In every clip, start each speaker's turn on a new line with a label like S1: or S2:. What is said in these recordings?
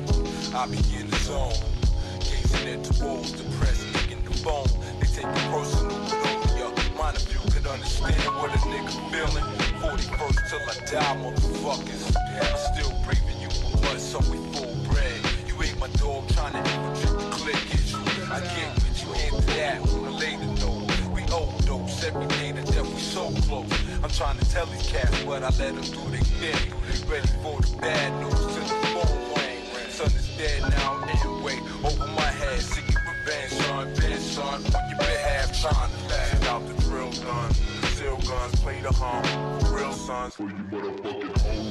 S1: heavy. I be in the zone, gazing at the walls, depressed, kicking the phone. They take it personal, but only a mind if you can understand what a nigga feeling. 41st till I die, motherfuckers. I'm still braving you for blood, so we full bread. You ain't my dog, trying to infiltrate the clique issue. I get with you into that on a later note. We overdose every day to death, we so close. I'm trying to tell these cats, but I let them do their thing. Ready for the bad news till the phone ring. Son is dead now anyway, over my head, seeking revenge, son. Been son, on your behalf, trying to laugh out the drill gun. Conceal guns, play the hum, for real sons. For you motherfucking home.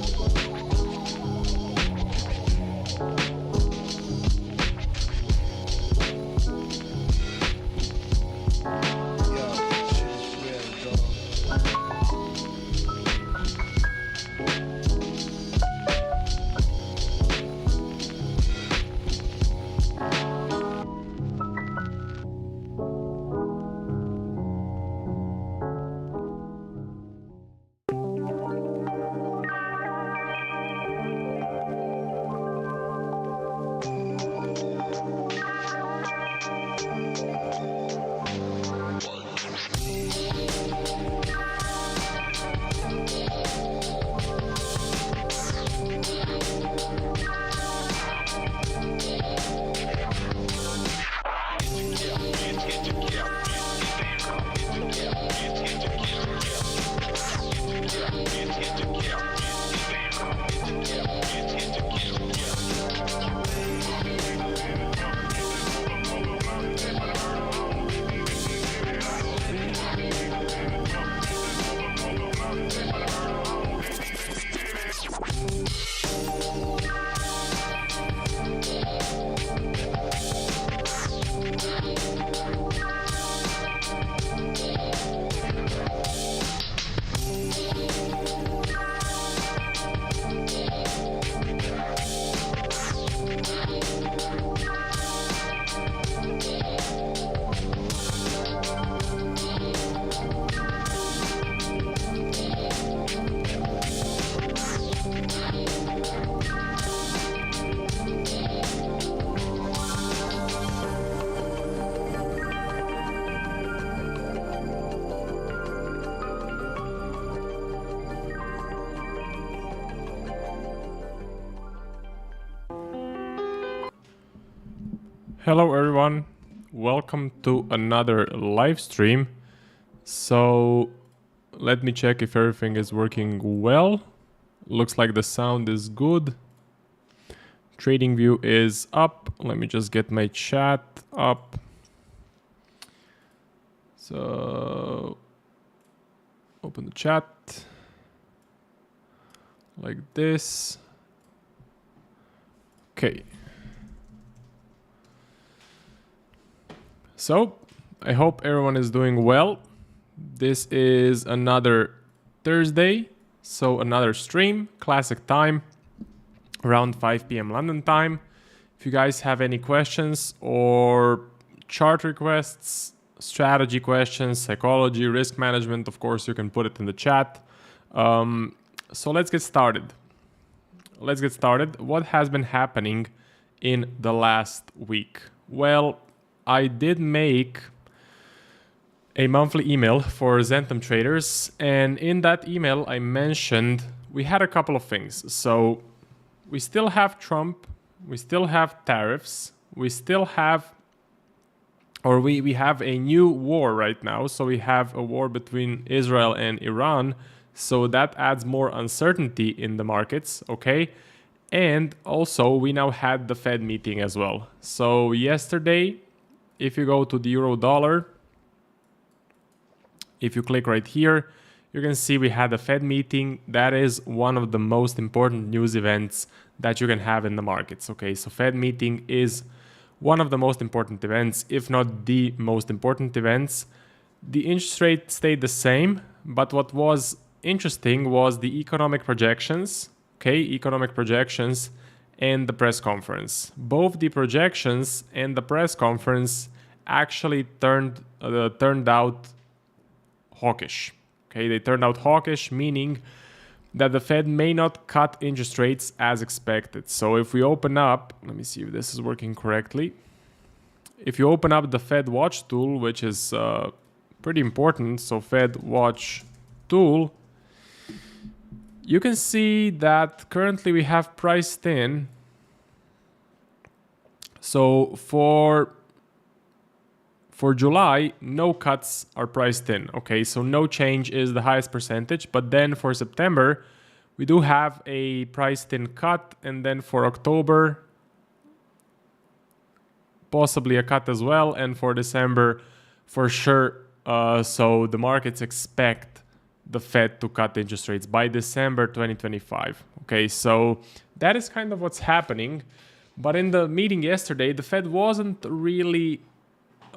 S2: Hello everyone, welcome to another live stream. So let me check if everything is working well. Looks like the sound is good. Trading view is up. Let me just get my chat up. So open the chat like this. Okay. So, I hope everyone is doing well. This is another Thursday, so another stream, classic time, around 5 p.m. London time. If you guys have any questions or chart requests, strategy questions, psychology, risk management, of course, you can put it in the chat. So let's get started. What has been happening in the last week? Well, I did make a monthly email for Zentum traders, and in that email I mentioned we had a couple of things. So we still have Trump, we still have tariffs, we still have, or we have a new war right now. So we have a war between Israel and Iran. So that adds more uncertainty in the markets, okay? And also we now had the Fed meeting as well. So yesterday, if you go to the euro dollar, if you click right here, you can see we had a Fed meeting. That is one of the most important news events that you can have in the markets. Okay, so Fed meeting is one of the most important events, if not the most important events. The interest rate stayed the same, but what was interesting was the economic projections. Okay, economic projections and the press conference. Both the projections and the press conference actually turned out hawkish. Okay, they turned out hawkish, meaning that the Fed may not cut interest rates as expected. So if we open up, let me see if this is working correctly. If you open up the Fed Watch tool, which is pretty important, so Fed Watch tool, you can see that currently we have priced in. So for July, no cuts are priced in. Okay, so no change is the highest percentage. But then for September, we do have a priced in cut. And then for October, possibly a cut as well. And for December, for sure. So the markets expect the Fed to cut interest rates by December 2025. Okay, so that is kind of what's happening. But in the meeting yesterday, the Fed wasn't really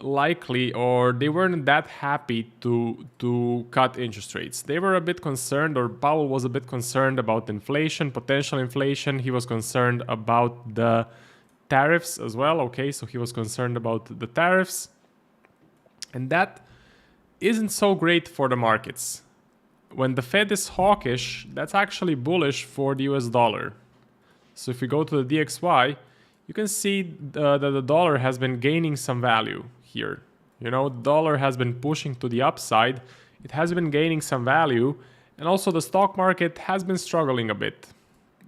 S2: likely, or they weren't that happy to cut interest rates. They were a bit concerned, or Powell was a bit concerned about inflation, potential inflation. He was concerned about the tariffs as well. Okay, so he was concerned about the tariffs. And that isn't so great for the markets. When the Fed is hawkish, that's actually bullish for the US dollar. So if we go to the DXY, you can see that the dollar has been gaining some value here. You know, the dollar has been pushing to the upside. It has been gaining some value. And also the stock market has been struggling a bit.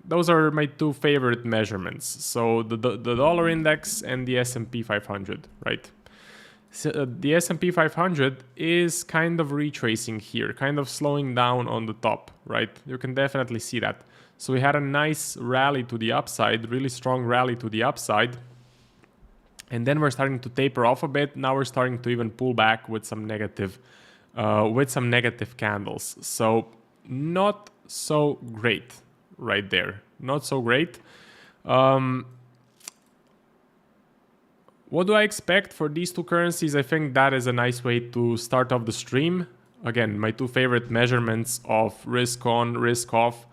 S2: Those are my two favorite measurements. So the dollar index and the S&P 500, right? So the S&P 500 is kind of retracing here, kind of slowing down on the top, right? You can definitely see that. So we had a nice rally to the upside, really strong rally to the upside. And then we're starting to taper off a bit. Now we're starting to even pull back with some negative candles. So not so great right there. Not so great. What do I expect for these two currencies? I think that is a nice way to start off the stream. Again, my two favorite measurements of risk on, risk off.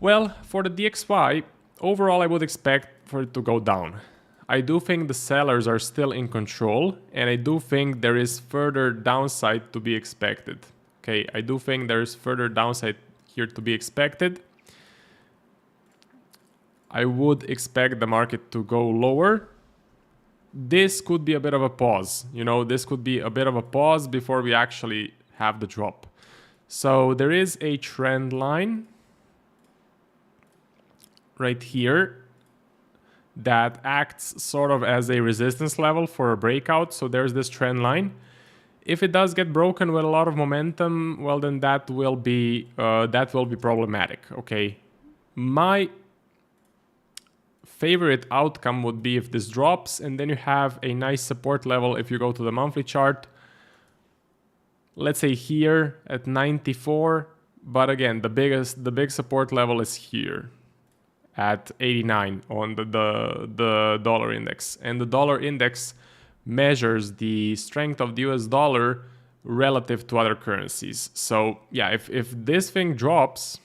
S2: Well, for the DXY, overall I would expect for it to go down. I do think the sellers are still in control, and I do think there is further downside to be expected. Okay, I do think there is further downside here to be expected. I would expect the market to go lower. This could be a bit of a pause. You know, this could be a bit of a pause before we actually have the drop. So there is a trend line right here that acts sort of as a resistance level for a breakout. So there's this trend line. If it does get broken with a lot of momentum, well, then that will be problematic. Okay, my favorite outcome would be if this drops, and then you have a nice support level. If you go to the monthly chart, let's say here at 94, but again, the big support level is here at 89 on the dollar index. And the dollar index measures the strength of the US dollar relative to other currencies. So yeah, if this thing drops,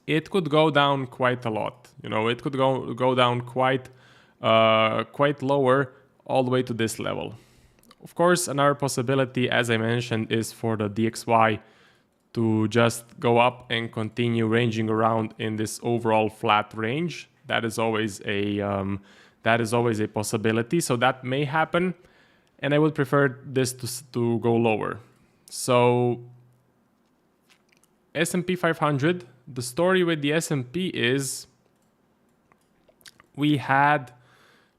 S2: it could go down quite a lot. You know, it could go down quite lower, all the way to this level. Of course, another possibility, as I mentioned, is for the DXY to just go up and continue ranging around in this overall flat range. That is always a possibility. So that may happen, and I would prefer this to go lower. So S&P 500. The story with the S&P is we had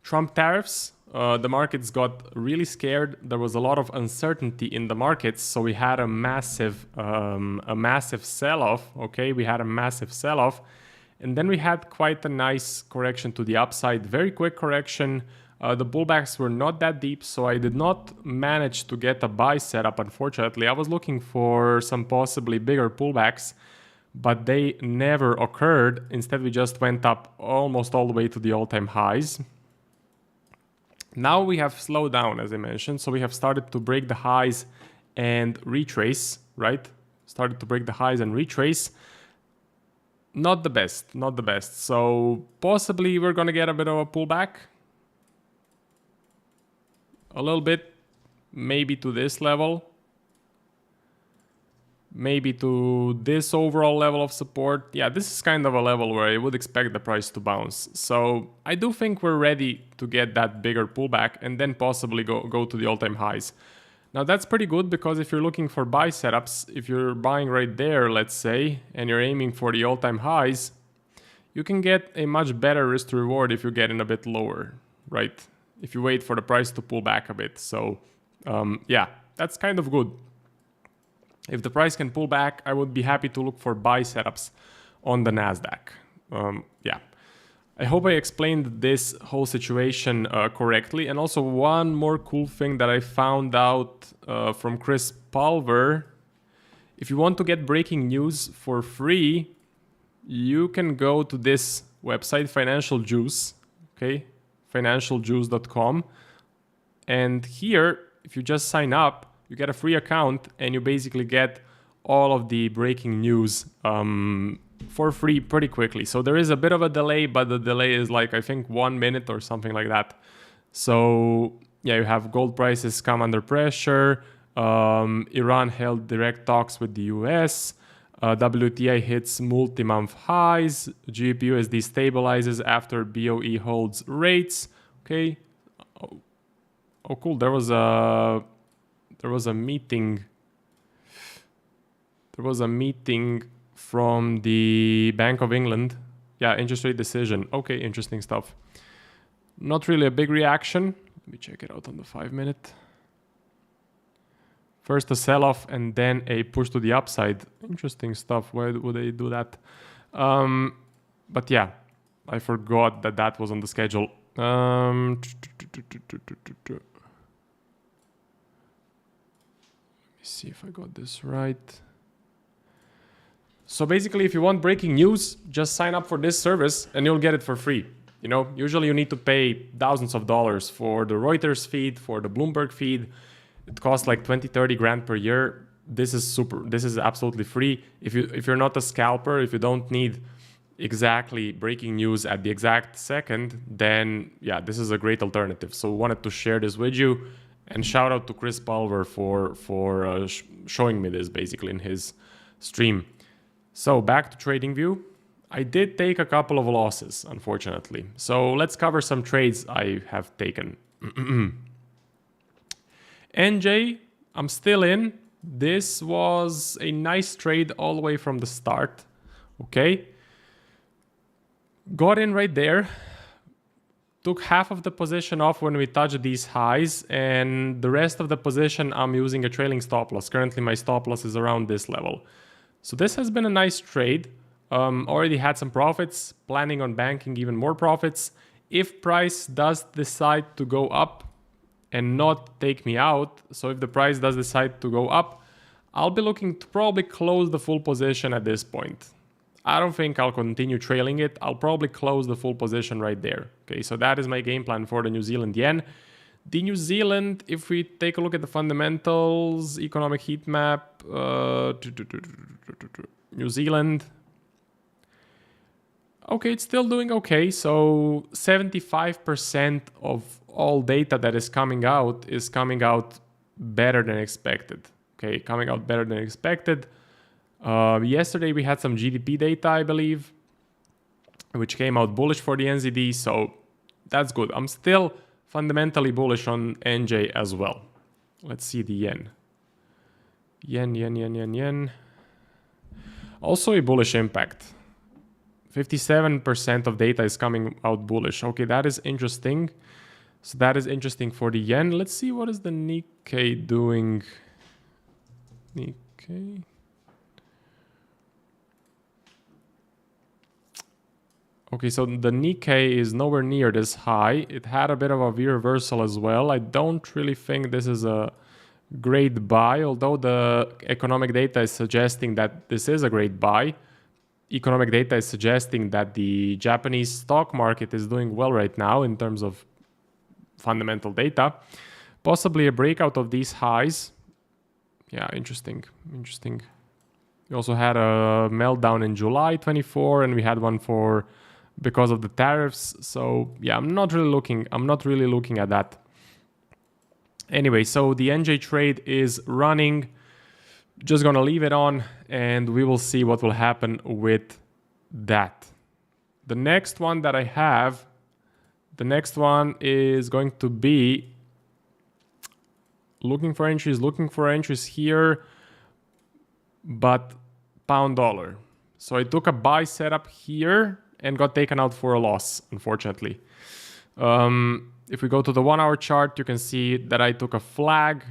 S2: Trump tariffs. The markets got really scared. There was a lot of uncertainty in the markets, so we had a massive sell-off. Okay, we had a massive sell-off, and then we had quite a nice correction to the upside. Very quick correction. The pullbacks were not that deep, so I did not manage to get a buy setup. Unfortunately, I was looking for some possibly bigger pullbacks, but they never occurred. Instead, we just went up almost all the way to the all-time highs. Now we have slowed down, as I mentioned, so we have started to break the highs and retrace, right? Started to break the highs and retrace. Not the best. So possibly we're going to get a bit of a pullback. A little bit, maybe to this level. maybe to this overall level of support. Yeah, this is kind of a level where I would expect the price to bounce. So I do think we're ready to get that bigger pullback and then possibly go to the all-time highs. Now that's pretty good because if you're looking for buy setups, if you're buying right there, let's say, and you're aiming for the all-time highs, you can get a much better risk to reward if you get in a bit lower, right? If you wait for the price to pull back a bit. So yeah, that's kind of good. If the price can pull back, I would be happy to look for buy setups on the Nasdaq. Yeah, I hope I explained this whole situation correctly. And also one more cool thing that I found out from Chris Pulver. If you want to get breaking news for free, you can go to this website, Financial Juice, okay? financialjuice.com. And here, if you just sign up, you get a free account and you basically get all of the breaking news for free pretty quickly. So there is a bit of a delay, but the delay is like, I think 1 minute or something like that. So yeah, you have gold prices come under pressure. Iran held direct talks with the US. WTI hits multi-month highs. GBP/USD stabilizes after BOE holds rates. Okay. Oh cool. There was a meeting. There was a meeting from the Bank of England. Yeah, interest rate decision. Okay, interesting stuff. Not really a big reaction. Let me check it out on the 5-minute. First a sell-off and then a push to the upside. Interesting stuff. Why would they do that? But yeah, I forgot that was on the schedule. Let me see if I got this right. So basically, if you want breaking news, just sign up for this service and you'll get it for free. You know, usually you need to pay thousands of dollars for the Reuters feed, for the Bloomberg feed. It costs like 20-30 grand per year. This is absolutely free. If you're not a scalper, if you don't need exactly breaking news at the exact second, then yeah, this is a great alternative. So wanted to share this with you, and shout out to Chris Pulver for showing me this basically in his stream. So back to TradingView. I did take a couple of losses, unfortunately. So let's cover some trades I have taken. NJ, I'm still in. This was a nice trade all the way from the start. Okay. Got in right there. Took half of the position off when we touched these highs, and the rest of the position I'm using a trailing stop loss. Currently my stop loss is around this level. So this has been a nice trade. Already had some profits, planning on banking even more profits. If price does decide to go up and not take me out, so if the price does decide to go up, I'll be looking to probably close the full position at this point. I don't think I'll continue trailing it. I'll probably close the full position right there. Okay, so that is my game plan for the New Zealand yen. The New Zealand, if we take a look at the fundamentals, economic heat map, New Zealand. Okay, it's still doing okay. So 75% of all data that is coming out better than expected. Okay, coming out better than expected. Yesterday we had some GDP data, I believe, which came out bullish for the NZD. So that's good. I'm still fundamentally bullish on NJ as well. Let's see the yen. Yen. Also a bullish impact. 57% of data is coming out bullish. Okay, that is interesting. So that is interesting for the yen. Let's see what is the Nikkei doing. Nikkei. Okay, so the Nikkei is nowhere near this high. It had a bit of a V reversal as well. I don't really think this is a great buy, although the economic data is suggesting that this is a great buy. Economic data is suggesting that the Japanese stock market is doing well right now in terms of fundamental data. Possibly a breakout of these highs. Yeah, interesting. We also had a meltdown in July 24, and we had one because of the tariffs. So yeah, I'm not really looking at that. Anyway, so the NJ trade is running. Just gonna leave it on and we will see what will happen with that. The next one that I have, the next one is going to be looking for entries here, but pound dollar. So I took a buy setup here and got taken out for a loss, unfortunately. If we go to the 1 hour chart, you can see that I took a flag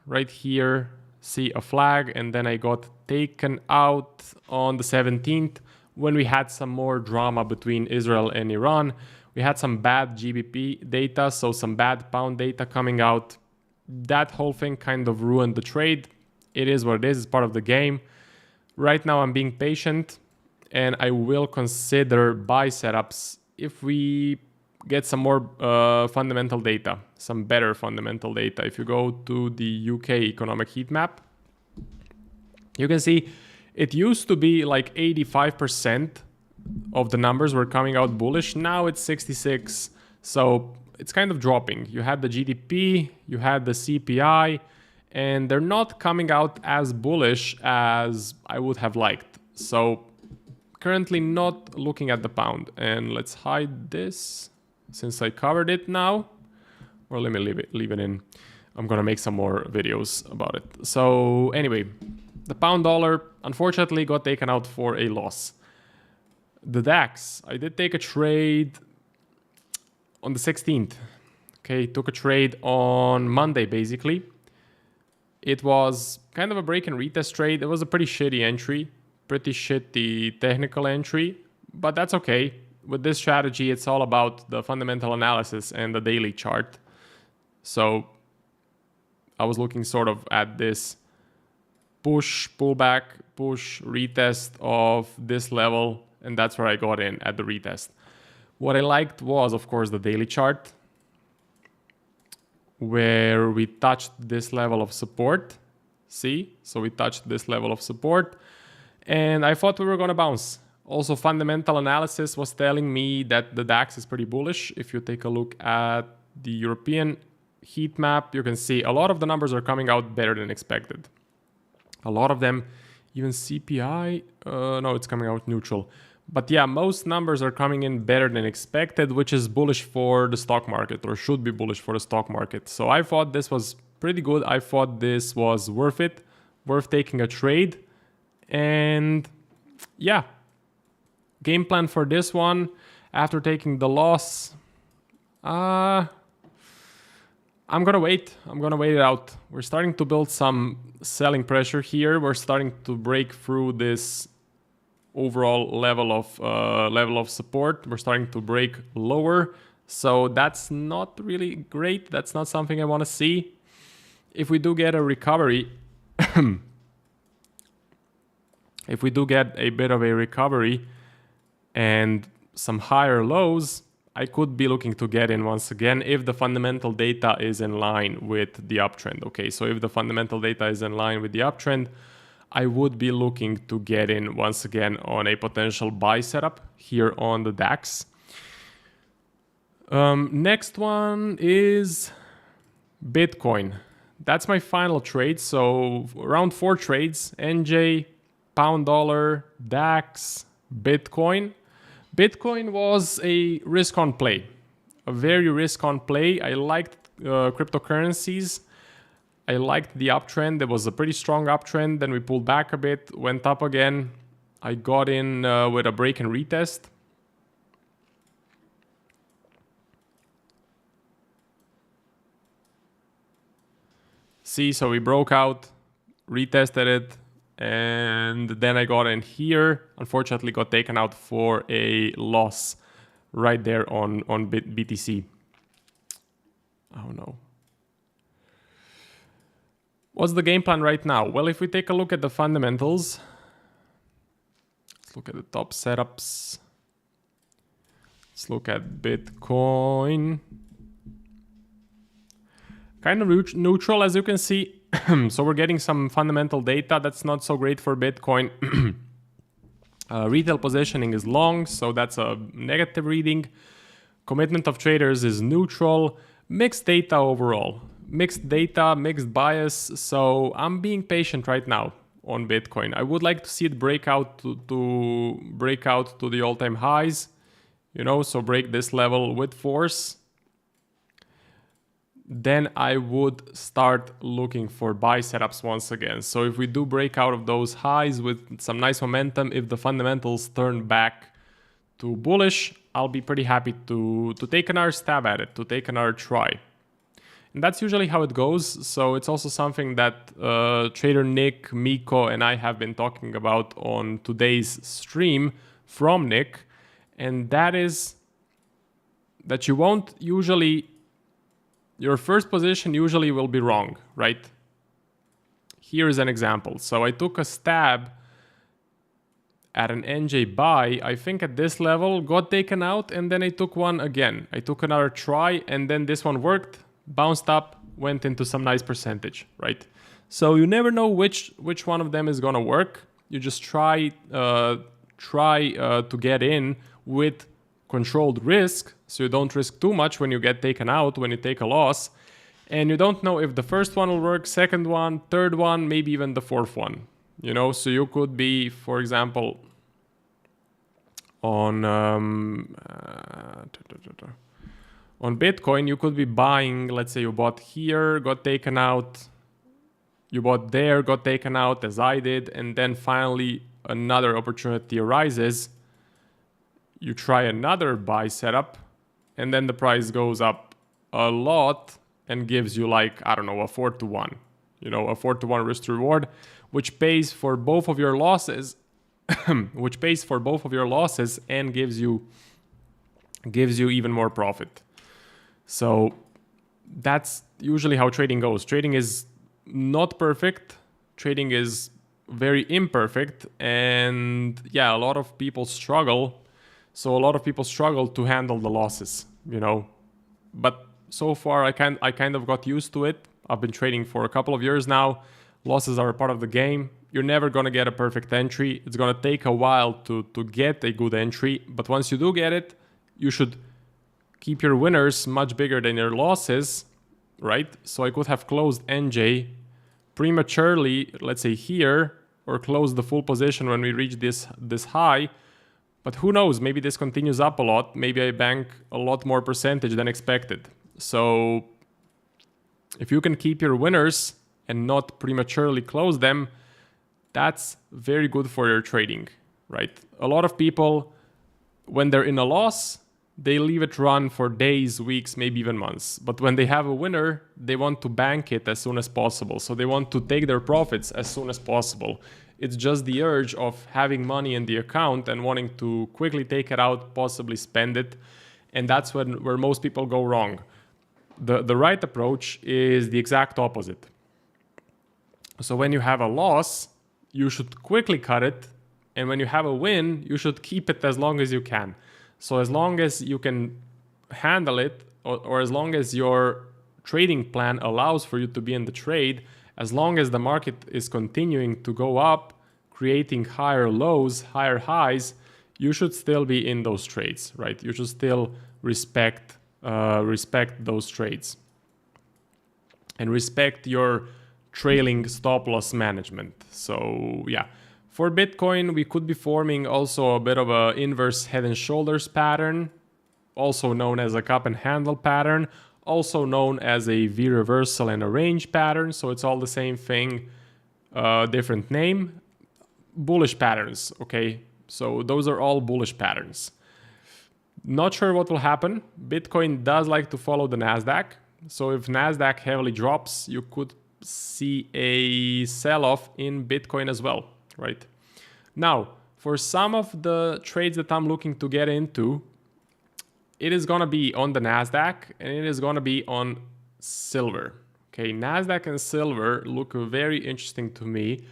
S2: right here, see a flag, and then I got taken out on the 17th when we had some more drama between Israel and Iran. We had some bad GBP data, so some bad pound data coming out. That whole thing kind of ruined the trade. It is what it is, it's part of the game. Right now I'm being patient and I will consider buy setups if we get some more fundamental data, some better fundamental data. If you go to the UK economic heat map, you can see it used to be like 85% of the numbers were coming out bullish. Now it's 66. So it's kind of dropping. You had the GDP, you had the CPI, and they're not coming out as bullish as I would have liked. So currently not looking at the pound. And let's hide this since I covered it now. Or let me leave it in. I'm gonna make some more videos about it. So anyway, the pound dollar unfortunately got taken out for a loss. The DAX, I did take a trade on the 16th. Okay, took a trade on Monday basically. It was kind of a break and retest trade. It was a pretty shitty entry, pretty shitty technical entry, but that's okay. With this strategy, it's all about the fundamental analysis and the daily chart. So I was looking sort of at this push, pullback, push, retest of this level, and that's where I got in at the retest. What I liked was, of course, the daily chart, where we touched this level of support. See? So we touched this level of support, and I thought we were going to bounce. Also, fundamental analysis was telling me that the DAX is pretty bullish. If you take a look at the European heat map, you can see a lot of the numbers are coming out better than expected. A lot of them, even CPI, no, it's coming out neutral. But yeah, most numbers are coming in better than expected, which is bullish for the stock market, or should be bullish for the stock market. So I thought this was pretty good. I thought this was worth it, worth taking a trade. And yeah, game plan for this one, after taking the loss, I'm gonna wait. I'm gonna wait it out. We're starting to build some selling pressure here. We're starting to break through this overall level of support. We're starting to break lower, so that's not really great. That's not something I want to see. If we do get a recovery, if we do get a bit of a recovery and some higher lows, I could be looking to get in once again if the fundamental data is in line with the uptrend. Okay, so if the fundamental data is in line with the uptrend, I would be looking to get in once again on a potential buy setup here on the DAX. Next one is Bitcoin. That's my final trade. So around 4 trades: NJ, pound dollar, DAX, Bitcoin. Bitcoin was a risk-on play, a very risk-on play. I liked cryptocurrencies. I liked the uptrend. There was a pretty strong uptrend. Then we pulled back a bit, went up again. I got in with a break and retest. See, so we broke out, retested it, and then I got in here. Unfortunately, got taken out for a loss right there on BTC. Oh no. What's the game plan right now? Well, if we take a look at the fundamentals, let's look at the top setups. Let's look at Bitcoin. Kind of neutral, as you can see. So we're getting some fundamental data. That's not so great for Bitcoin. Retail positioning is long, so that's a negative reading. Commitment of traders is neutral. Mixed data overall. Mixed data, mixed bias. So I'm being patient right now. on Bitcoin. I would like to see it break out to break out to the all-time highs, you know, so break this level with force. Then I would start looking for buy setups once again. So if we do break out of those highs with some nice momentum, if the fundamentals turn back to bullish, I'll be pretty happy to take another stab at it, to take another try. And that's usually how it goes. So it's also something that trader Nick, Miko, and I have been talking about on today's stream from Nick. And that is that you won't usually... Your first position usually will be wrong, right? Here is an example. So I took a stab at an NJ buy, I think at this level, got taken out, and then I took one again. I took another try, and then this one worked, bounced up, went into some nice percentage, right? So you never know which one of them is gonna work. You just try to get in with controlled risk, so you don't risk too much when you get taken out, when you take a loss, and you don't know if the first one will work, second one, third one, maybe even the fourth one, you know. So you could be, for example, on Bitcoin, you could be buying, let's say you bought here, got taken out, you bought there, got taken out, as I did, and then finally another opportunity arises. You try another buy setup, and then the price goes up a lot and gives you, like, I don't know, a 4-to-1, you know, a 4-to-1 risk to reward, which pays for both of your losses, and gives you even more profit. So that's usually how trading goes. Trading is not perfect. Trading is very imperfect, and yeah, a lot of people struggle. So a lot of people struggle to handle the losses, you know. But so far, I kind of got used to it. I've been trading for a couple of years now. Losses are a part of the game. You're never gonna get a perfect entry. It's gonna take a while to get a good entry. But once you do get it, you should keep your winners much bigger than your losses, right? So I could have closed NJ prematurely, let's say here, or close the full position when we reach this high. But who knows, maybe this continues up a lot. Maybe I bank a lot more percentage than expected. So if you can keep your winners and not prematurely close them, that's very good for your trading, right? A lot of people, when they're in a loss, they leave it run for days, weeks, maybe even months. But when they have a winner, they want to bank it as soon as possible. So they want to take their profits as soon as possible. It's just the urge of having money in the account and wanting to quickly take it out, possibly spend it. And that's where most people go wrong. The right approach is the exact opposite. So when you have a loss, you should quickly cut it. And when you have a win, you should keep it as long as you can. So as long as you can handle it, or as long as your trading plan allows for you to be in the trade, as long as the market is continuing to go up, creating higher lows, higher highs, you should still be in those trades, right? You should still respect those trades and respect your trailing stop loss management. So yeah, for Bitcoin, we could be forming also a bit of a inverse head and shoulders pattern, also known as a cup and handle pattern, also known as a V reversal and a range pattern. So it's all the same thing, different name. Bullish patterns, okay? So those are all bullish patterns. Not sure what will happen. Bitcoin does like to follow the Nasdaq. So if Nasdaq heavily drops, you could see a sell-off in Bitcoin as well, right? Now, for some of the trades that I'm looking to get into, it is gonna be on the Nasdaq and it is gonna be on silver. Okay, Nasdaq and silver look very interesting to me.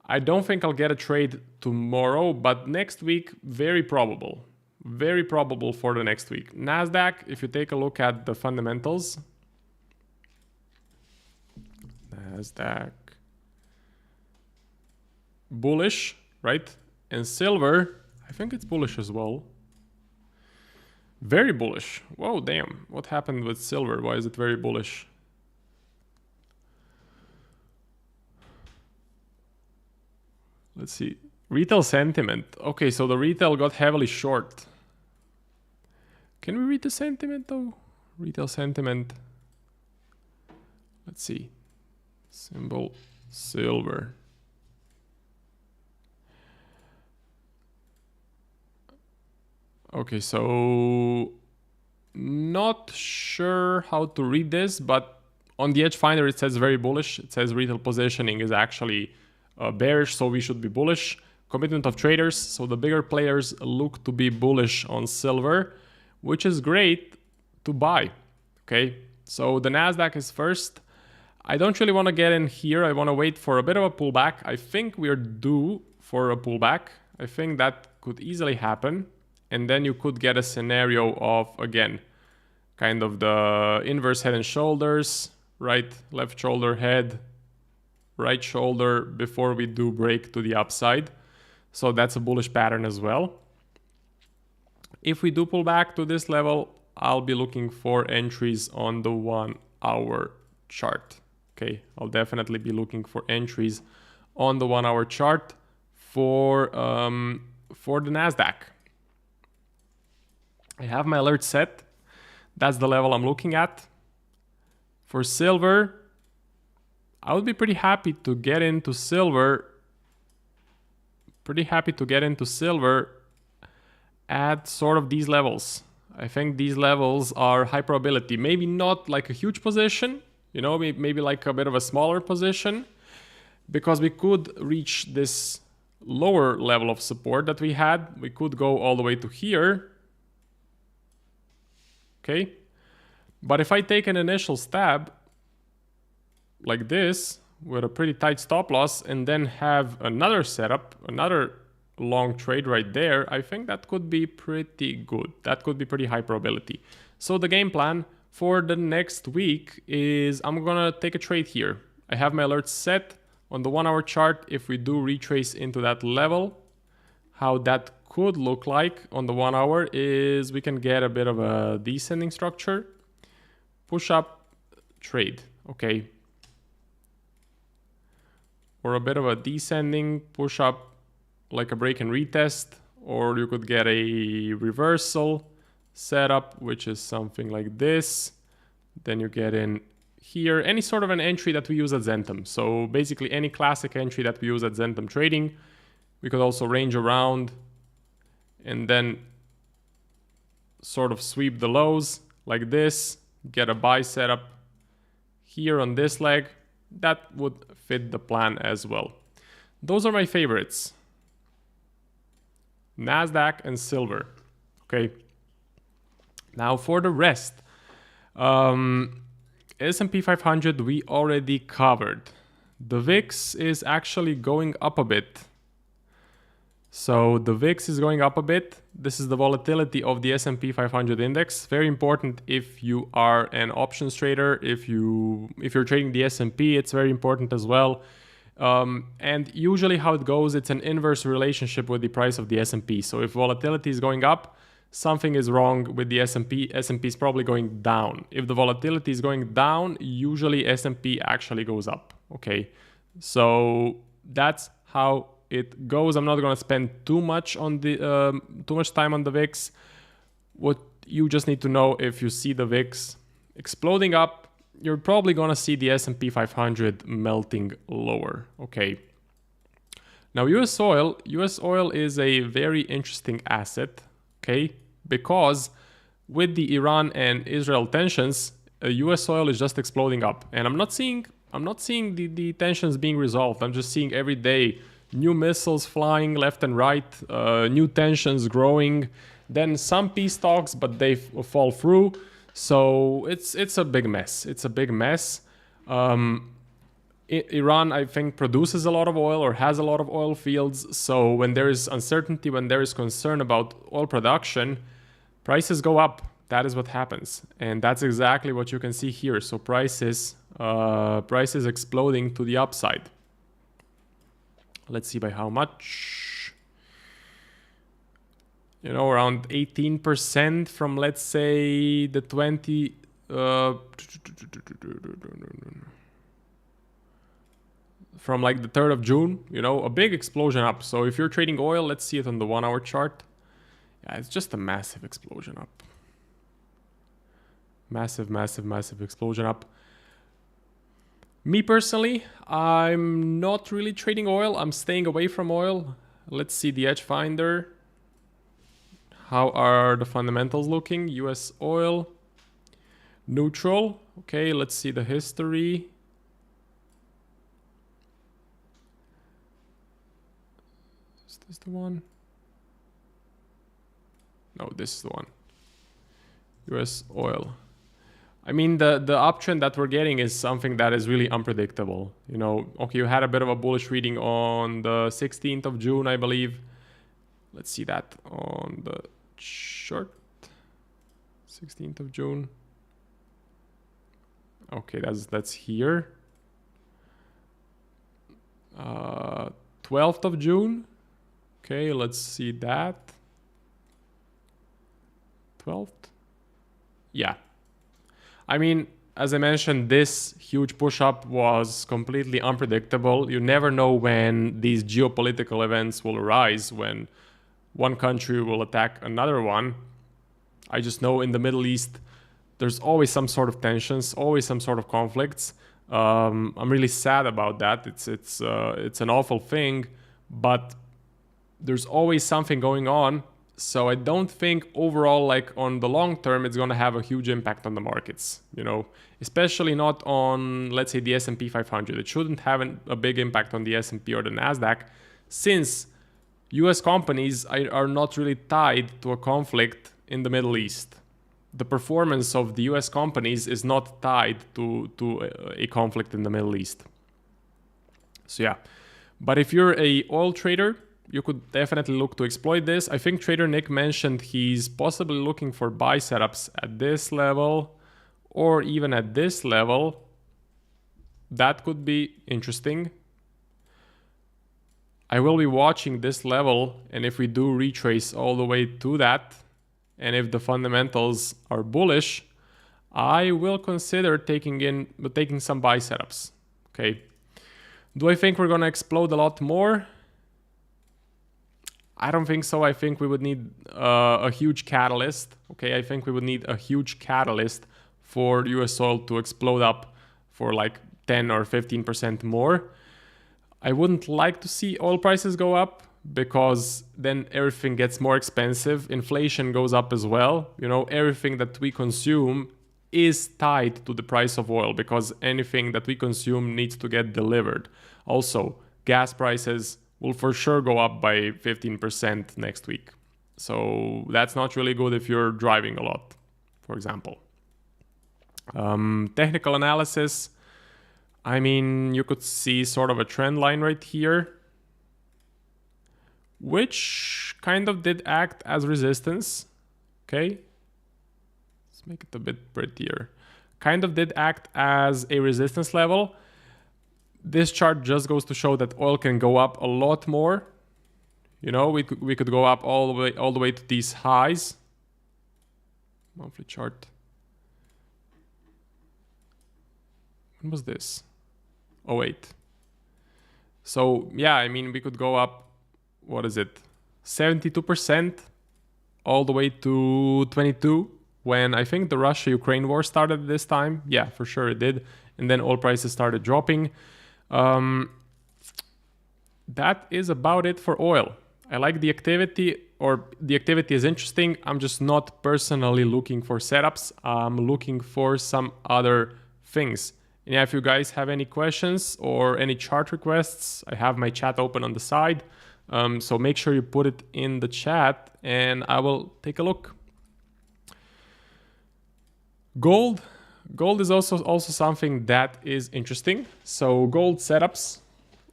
S2: I don't think I'll get a trade tomorrow, but next week, very probable. Very probable for the next week. Nasdaq, if you take a look at the fundamentals, Nasdaq, bullish, right? And silver, I think it's bullish as well. Very bullish. Whoa, damn. What happened with silver? Why is it very bullish? Let's see. Retail sentiment. Okay, so the retail got heavily short. Can we read the sentiment though? Retail sentiment. Let's see. Symbol silver. Okay, so not sure how to read this, but on the Edge Finder it says very bullish. It says retail positioning is actually bearish, so we should be bullish. Commitment of traders, so the bigger players look to be bullish on silver, which is great to buy. Okay, so the Nasdaq is first. I don't really want to get in here. I want to wait for a bit of a pullback. I think we're due for a pullback. I think that could easily happen. And then you could get a scenario of, again, kind of the inverse head and shoulders, right, left shoulder, head, right shoulder before we do break to the upside. So that's a bullish pattern as well. If we do pull back to this level, I'll be looking for entries on the 1 hour chart. Okay, I'll definitely be looking for entries on the 1 hour chart for the Nasdaq. I have my alert set. That's the level I'm looking at. For silver, I would be pretty happy to get into silver. At sort of these levels. I think these levels are high probability. Maybe not like a huge position, you know, maybe like a bit of a smaller position, because we could reach this lower level of support that we had. We could go all the way to here. Okay, but if I take an initial stab like this with a pretty tight stop loss and then have another setup, another long trade right there, I think that could be pretty good. That could be pretty high probability. So the game plan for the next week is I'm gonna take a trade here. I have my alerts set on the 1 hour chart. If we do retrace into that level, how that could look like on the 1 hour is we can get a bit of a descending structure, push up, trade, okay, or a bit of a descending push up like a break and retest, or you could get a reversal setup, which is something like this. Then you get in here, any sort of an entry that we use at Zentum. So basically any classic entry that we use at Zentum trading. We could also range around and then sort of sweep the lows like this, get a buy setup here on this leg. That would fit the plan as well. Those are my favorites. Nasdaq and silver. Okay. Now for the rest. S&P 500 we already covered. The VIX is actually going up a bit. So the VIX is going up a bit. This is the volatility of the S&P 500 index. Very important if you are an options trader. If you're trading the S&P, it's very important as well. And usually how it goes, it's an inverse relationship with the price of the S&P. So if volatility is going up, something is wrong with the S&P. S&P is probably going down. If the volatility is going down, usually S&P actually goes up. Okay, so that's how it goes. I'm not going to spend too much on the too much time on the VIX. What you just need to know, if you see the VIX exploding up, you're probably going to see the S&P 500 melting lower. Okay. Now US oil is a very interesting asset, okay? Because with the Iran and Israel tensions, US oil is just exploding up. And I'm not seeing the tensions being resolved. I'm just seeing every day new missiles flying left and right, new tensions growing, then some peace talks, but they fall through. So it's a big mess. It's a big mess. Iran, I think, produces a lot of oil or has a lot of oil fields. So when there is uncertainty, when there is concern about oil production, prices go up. That is what happens. And that's exactly what you can see here. So prices exploding to the upside. Let's see by how much. You know, around 18% from, let's say, the 20... from like the 3rd of June, you know, a big explosion up. So if you're trading oil, let's see it on the 1 hour chart. Yeah, it's just a massive explosion up. Massive, massive, massive explosion up. Me personally, I'm not really trading oil. I'm staying away from oil. Let's see the edge finder. How are the fundamentals looking? US oil. Neutral. Okay, let's see the history. Is this the one? No, this is the one. US oil. I mean, the uptrend that we're getting is something that is really unpredictable. You know, okay, you had a bit of a bullish reading on the 16th of June, I believe. Let's see that on the chart. 16th of June. Okay, that's here. 12th of June. Okay, let's see that. 12th. Yeah. I mean, as I mentioned, this huge push-up was completely unpredictable. You never know when these geopolitical events will arise, when one country will attack another one. I just know in the Middle East, there's always some sort of tensions, always some sort of conflicts. I'm really sad about that. It's an awful thing, but there's always something going on. So I don't think overall, like on the long term, it's going to have a huge impact on the markets, you know, especially not on, let's say, the S&P 500. It shouldn't have a big impact on the S&P or the Nasdaq, since US companies are not really tied to a conflict in the Middle East. The performance of the US companies is not tied to a conflict in the Middle East. So yeah, but if you're a oil trader, you could definitely look to exploit this. I think Trader Nick mentioned he's possibly looking for buy setups at this level or even at this level. That could be interesting. I will be watching this level, and if we do retrace all the way to that, and if the fundamentals are bullish, I will consider taking some buy setups. Okay. Do I think we're going to explode a lot more? I don't think so. I think we would need a huge catalyst. Okay, I think we would need a huge catalyst for US oil to explode up for like 10 or 15% more. I wouldn't like to see oil prices go up, because then everything gets more expensive. Inflation goes up as well. You know, everything that we consume is tied to the price of oil, because anything that we consume needs to get delivered. Also, gas prices will for sure go up by 15% next week. So that's not really good if you're driving a lot, for example. Technical analysis. I mean, you could see sort of a trend line right here, which kind of did act as resistance. Okay. Let's make it a bit prettier. Kind of did act as a resistance level. This chart just goes to show that oil can go up a lot more. You know, we could go up all the way to these highs. Monthly chart. When was this? Oh wait. So yeah, I mean, we could go up, what is it? 72% all the way to 22, when I think the Russia-Ukraine war started this time. Yeah, for sure it did. And then oil prices started dropping. That is about it for oil. I like the activity, or the activity is interesting. I'm just not personally looking for setups. I'm looking for some other things. And yeah, if you guys have any questions or any chart requests, I have my chat open on the side. So make sure you put it in the chat and I will take a look. Gold is also something that is interesting. So gold setups,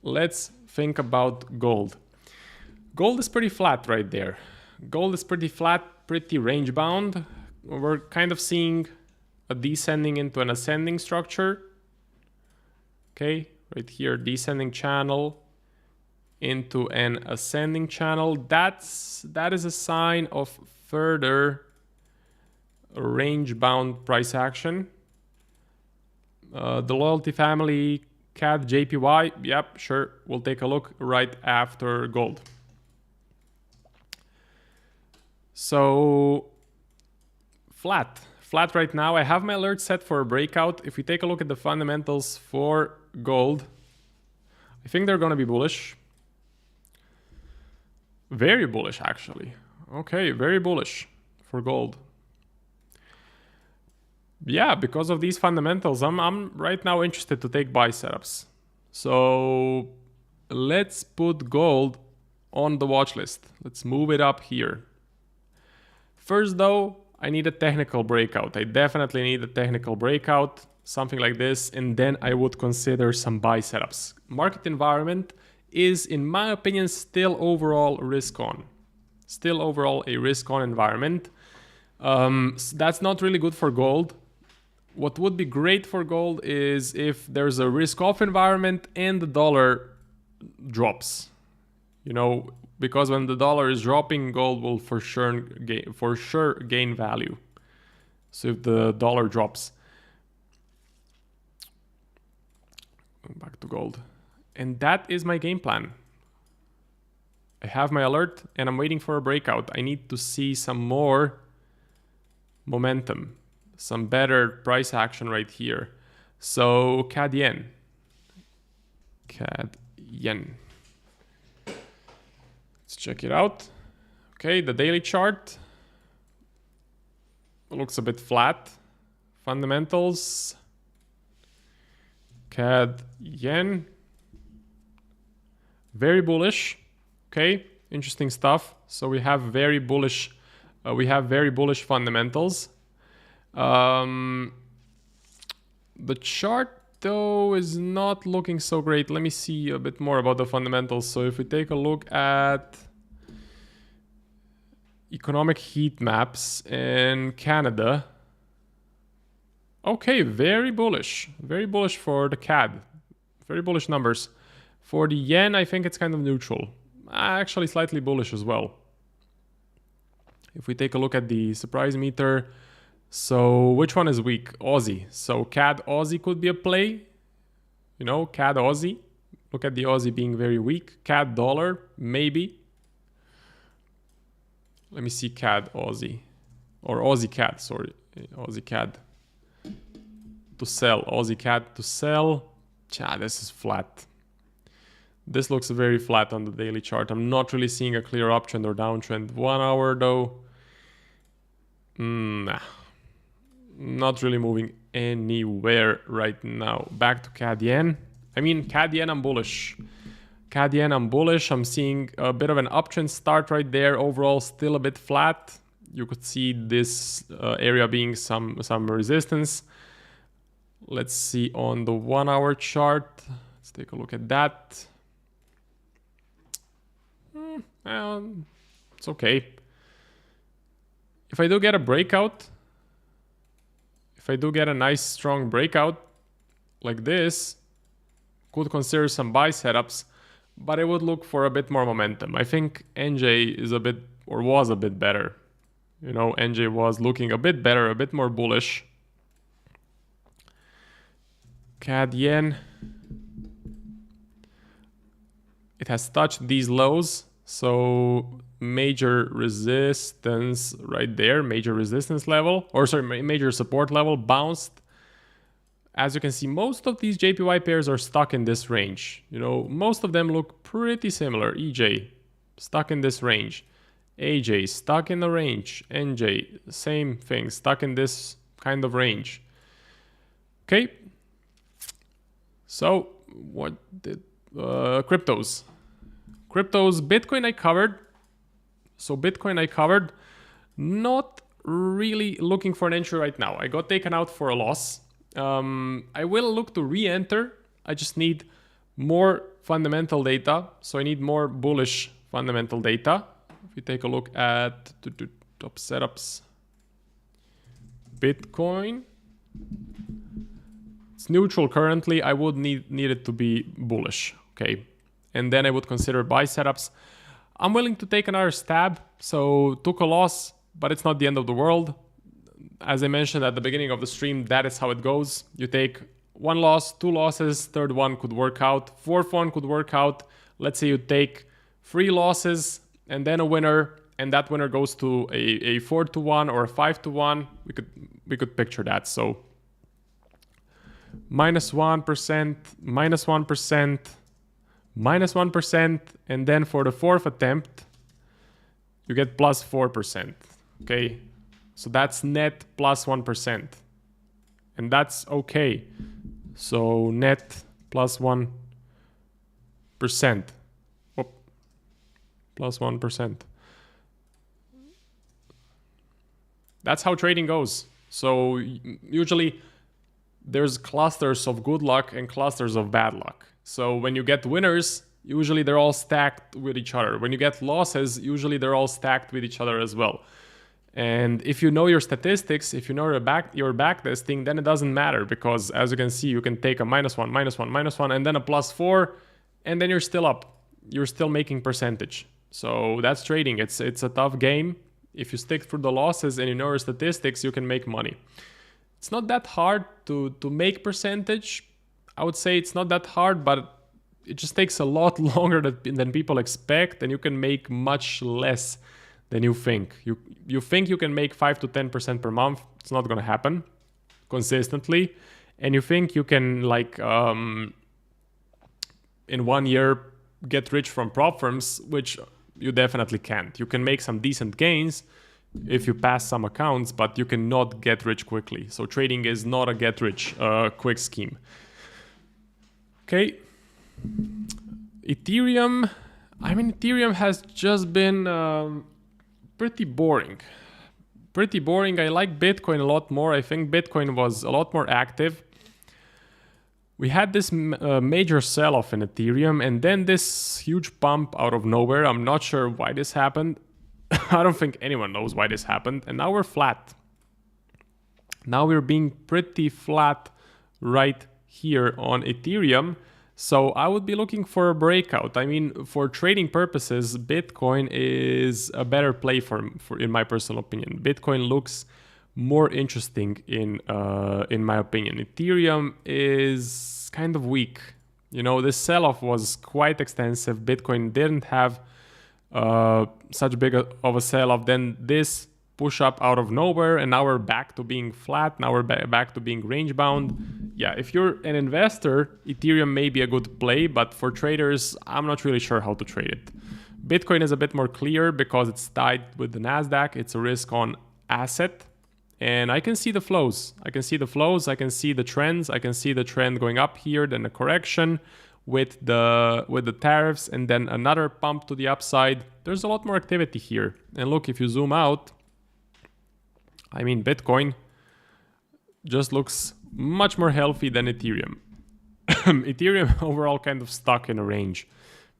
S2: let's think about gold. Gold is pretty flat right there. Gold is pretty flat, pretty range bound. We're kind of seeing a descending into an ascending structure. Okay, right here, descending channel into an ascending channel. That is a sign of further range bound price action. The loyalty family CAD JPY, yep, sure. We'll take a look right after gold. So flat right now. I have my alert set for a breakout. If we take a look at the fundamentals for gold, I think they're going to be bullish. Very bullish, actually. Okay, very bullish for gold. Yeah, because of these fundamentals, I'm right now interested to take buy setups. So let's put gold on the watch list. Let's move it up here. First though, I need a technical breakout. I definitely need a technical breakout, something like this, and then I would consider some buy setups. Market environment is, in my opinion, still overall risk on. Still overall a risk on environment. So that's not really good for gold. What would be great for gold is if there's a risk off environment and the dollar drops. You know, because when the dollar is dropping, gold will for sure gain value. So if the dollar drops, back to gold, and that is my game plan. I have my alert and I'm waiting for a breakout. I need to see some more momentum, some better price action right here. So CAD yen. Let's check it out. Okay, the daily chart looks a bit flat. Fundamentals. CAD yen. Very bullish. Okay, interesting stuff. So we have very bullish fundamentals. The chart though is not looking so great. Let me see a bit more about the fundamentals. So if we take a look at economic heat maps in Canada, okay, very bullish for the CAD, very bullish numbers. For the yen, I think it's kind of neutral, actually slightly bullish as well. If we take a look at the surprise meter, so which one is weak? Aussie. So CAD Aussie could be a play. You know, CAD Aussie. Look at the Aussie being very weak. CAD dollar, maybe. Let me see CAD Aussie. Or Aussie CAD, sorry. Aussie CAD. To sell. Aussie CAD to sell. This is flat. This looks very flat on the daily chart. I'm not really seeing a clear uptrend or downtrend. 1 hour though. Nah. Not really moving anywhere right now. Back to CAD yen. I mean, CAD yen, I'm bullish. CAD yen, I'm bullish. I'm seeing a bit of an uptrend start right there. Overall, still a bit flat. You could see this area being some resistance. Let's see on the 1 hour chart. Let's take a look at that. It's okay. If I do get a breakout, if I do get a nice strong breakout like this, could consider some buy setups, but I would look for a bit more momentum. I think NJ is a bit, or was a bit better. You know, NJ was looking a bit better, a bit more bullish. CAD yen. It has touched these lows, so major resistance right there, major resistance level, or sorry, major support level bounced. As you can see, most of these JPY pairs are stuck in this range. You know, most of them look pretty similar. EJ, stuck in this range. AJ, stuck in the range. NJ, same thing, stuck in this kind of range. Okay. So, what did cryptos? Cryptos, Bitcoin I covered. So Bitcoin I covered. Not really looking for an entry right now. I got taken out for a loss. I will look to re-enter. I just need more fundamental data. So I need more bullish fundamental data. If you take a look at the top setups, Bitcoin, it's neutral currently. I would need it to be bullish. Okay. And then I would consider buy setups. I'm willing to take another stab. So took a loss, but it's not the end of the world. As I mentioned at the beginning of the stream, that is how it goes. You take one loss, two losses, third one could work out, fourth one could work out. Let's say you take 3 losses and then a winner, and that winner goes to a 4-1 or a 5-1. We could picture that. So -1%, -1%, -1%, and then for the fourth attempt, you get +4%. Okay, so that's net +1%, and that's okay. So net +1%. Whoop. +1%. That's how trading goes. So usually there's clusters of good luck and clusters of bad luck. So when you get winners, usually they're all stacked with each other. When you get losses, usually they're all stacked with each other as well. And if you know your statistics, if you know your backtesting, then it doesn't matter, because as you can see, you can take a -1, -1, -1, and then a +4, and then you're still up. You're still making percentage. So that's trading. It's a tough game. If you stick through the losses and you know your statistics, you can make money. It's not that hard to make percentage. I would say it's not that hard, but it just takes a lot longer than people expect, and you can make much less than you think. You think you can make 5 to 10% per month. It's not going to happen consistently. And you think you can, like, in 1 year get rich from prop firms, which you definitely can't. You can make some decent gains if you pass some accounts, but you cannot get rich quickly. So trading is not a get rich quick scheme. Okay. Ethereum. I mean, Ethereum has just been pretty boring. Pretty boring. I like Bitcoin a lot more. I think Bitcoin was a lot more active. We had this major sell-off in Ethereum, and then this huge pump out of nowhere. I'm not sure why this happened. I don't think anyone knows why this happened. And now we're flat. Now we're being pretty flat right here on Ethereum. So I would be looking for a breakout. I mean, for trading purposes, Bitcoin is a better play for in my personal opinion. Bitcoin looks more interesting in my opinion. Ethereum is kind of weak. You know, this sell-off was quite extensive. Bitcoin didn't have such big of a sell-off. Then this push up out of nowhere, and now we're back to being flat. Now we're back to being range bound. Yeah, if you're an investor, Ethereum may be a good play, but for traders, I'm not really sure how to trade it. Bitcoin is a bit more clear because it's tied with the Nasdaq. It's a risk on asset, and I can see the flows. I can see the trends. I can see the trend going up here, then a correction with the tariffs, and then another pump to the upside. There's a lot more activity here. And look, if you zoom out, I mean, Bitcoin just looks much more healthy than Ethereum. Ethereum overall kind of stuck in a range.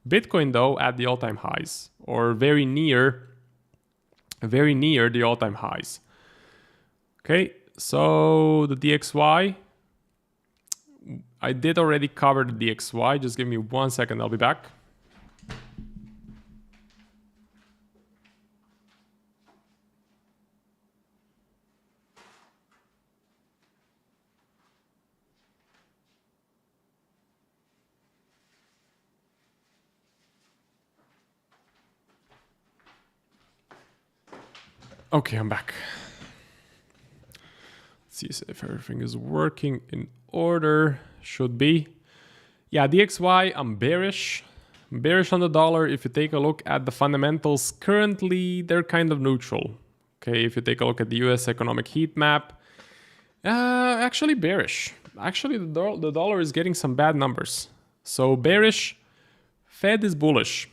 S2: Bitcoin, though, at the all-time highs, or very near the all-time highs. Okay, so the DXY, I did already cover the DXY. Just give me 1 second, I'll be back. Okay, I'm back. Let's see if everything is working in order. Should be. Yeah, DXY, I'm bearish. I'm bearish on the dollar. If you take a look at the fundamentals, currently they're kind of neutral. Okay, if you take a look at the US economic heat map, actually bearish. Actually, the dollar is getting some bad numbers. So bearish, Fed is bullish.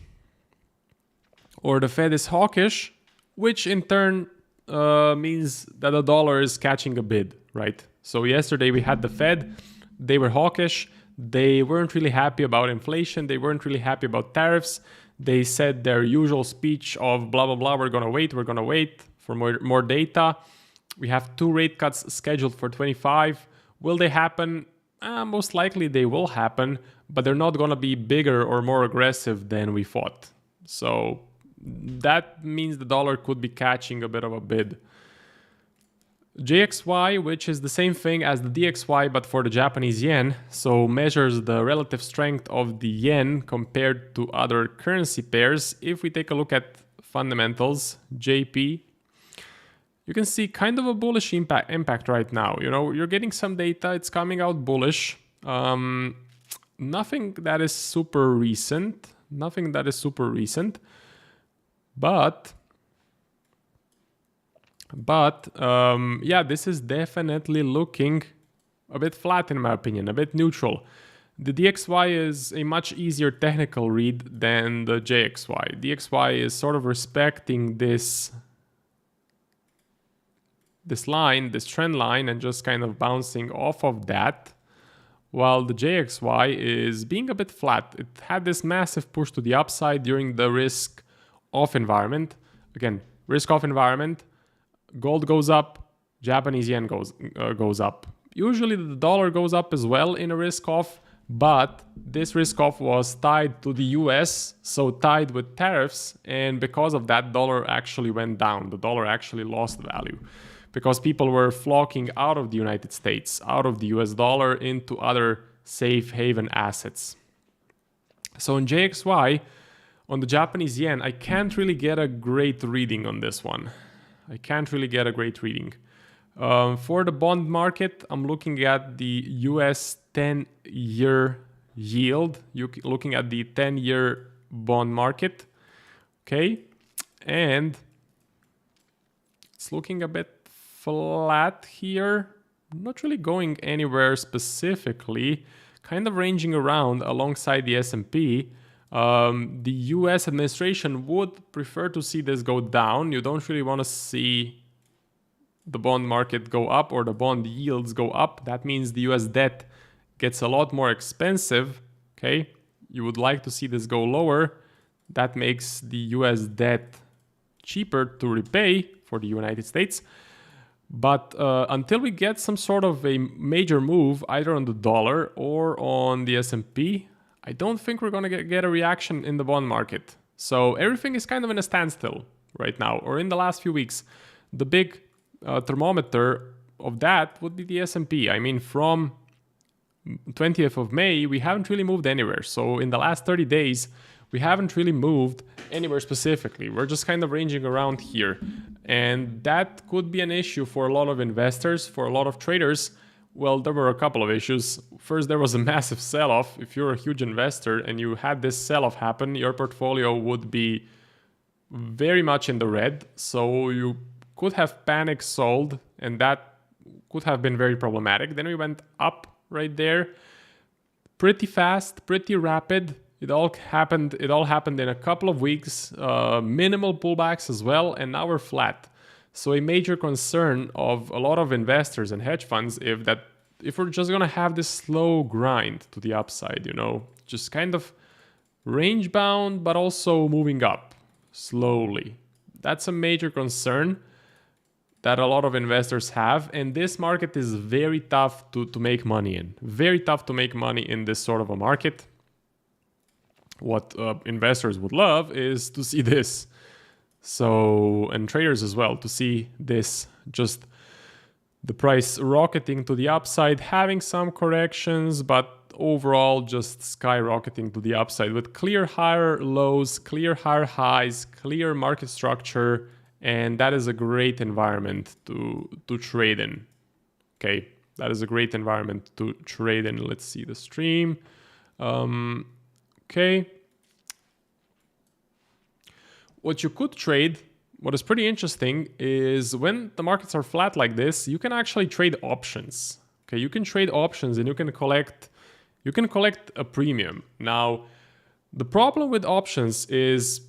S2: Or the Fed is hawkish, which in turn means that the dollar is catching a bid, right? So yesterday we had the Fed, they were hawkish, they weren't really happy about inflation, they weren't really happy about tariffs. They said their usual speech of blah, blah, blah, we're gonna wait for more data. We have 2 rate cuts scheduled for 25. Will they happen? Most likely they will happen, but they're not gonna be bigger or more aggressive than we thought. So that means the dollar could be catching a bit of a bid. JXY, which is the same thing as the DXY but for the Japanese yen, so measures the relative strength of the yen compared to other currency pairs. If we take a look at fundamentals, JP, you can see kind of a bullish impact right now. You know, you're getting some data, it's coming out bullish. Nothing that is super recent, but yeah, this is definitely looking a bit flat in my opinion, a bit neutral. The DXY is a much easier technical read than the JXY. DXY is sort of respecting this line, this trend line, and just kind of bouncing off of that, while the JXY is being a bit flat. It had this massive push to the upside during the risk-off environment. Again, risk-off environment, gold goes up, Japanese yen goes up. Usually the dollar goes up as well in a risk-off, but this risk-off was tied to the US, so tied with tariffs, and because of that, dollar actually went down. The dollar actually lost value because people were flocking out of the United States, out of the US dollar into other safe haven assets. So in JXY, on the Japanese yen, I can't really get a great reading on this one. For the bond market, I'm looking at the US 10-year yield. You're looking at the 10-year bond market. Okay. And it's looking a bit flat here. Not really going anywhere specifically. Kind of ranging around alongside the S&P. The US administration would prefer to see this go down. You don't really want to see the bond market go up or the bond yields go up. That means the US debt gets a lot more expensive. Okay, you would like to see this go lower. That makes the US debt cheaper to repay for the United States. But until we get some sort of a major move either on the dollar or on the S&P, I don't think we're going to get a reaction in the bond market. So everything is kind of in a standstill right now, or in the last few weeks. The big thermometer of that would be the S&P. I mean, from 20th of May, we haven't really moved anywhere. So in the last 30 days, we haven't really moved anywhere specifically. We're just kind of ranging around here. And that could be an issue for a lot of investors, for a lot of traders. Well, there were a couple of issues. First, there was a massive sell-off. If you're a huge investor and you had this sell-off happen, your portfolio would be very much in the red. So you could have panic sold, and that could have been very problematic. Then we went up right there pretty fast, pretty rapid. It all happened in a couple of weeks, minimal pullbacks as well, and now we're flat. So a major concern of a lot of investors and hedge funds if we're just gonna have this slow grind to the upside, just kind of range bound, but also moving up slowly. That's a major concern that a lot of investors have, and this market is very tough to make money in. Very tough to make money in this sort of a market. What investors would love is to see this. So, and traders as well, to see this, just the price rocketing to the upside, having some corrections, but overall just skyrocketing to the upside with clear higher lows, clear higher highs, clear market structure, and that is a great environment to trade in. Okay, that is a great environment to trade in. Let's see the stream. Okay. What you could trade, what is pretty interesting, is when the markets are flat like this, you can actually trade options. Okay, you can trade options and you can collect a premium. Now, the problem with options is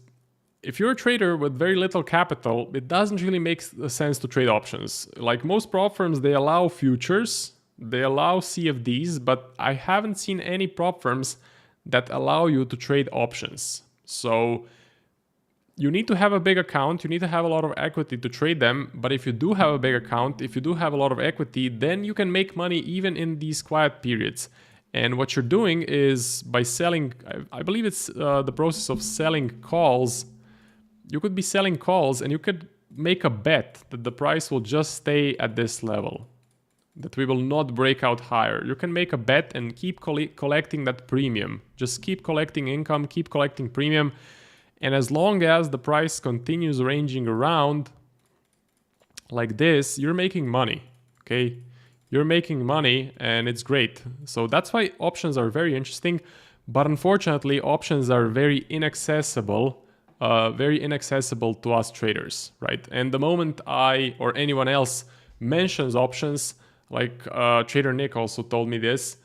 S2: if you're a trader with very little capital, it doesn't really make sense to trade options. Like most prop firms, they allow futures, they allow CFDs, but I haven't seen any prop firms that allow you to trade options. So you need to have a big account, you need to have a lot of equity to trade them, but if you do have a big account, if you do have a lot of equity, then you can make money even in these quiet periods. And what you're doing is by selling, I believe it's the process of selling calls. You could be selling calls and you could make a bet that the price will just stay at this level, that we will not break out higher. You can make a bet and keep collecting that premium. Just keep collecting income, keep collecting premium. And as long as the price continues ranging around like this, you're making money, okay? You're making money and it's great. So that's why options are very interesting. But unfortunately, options are very inaccessible to us traders, right? And the moment I or anyone else mentions options, like Trader Nick also told me this,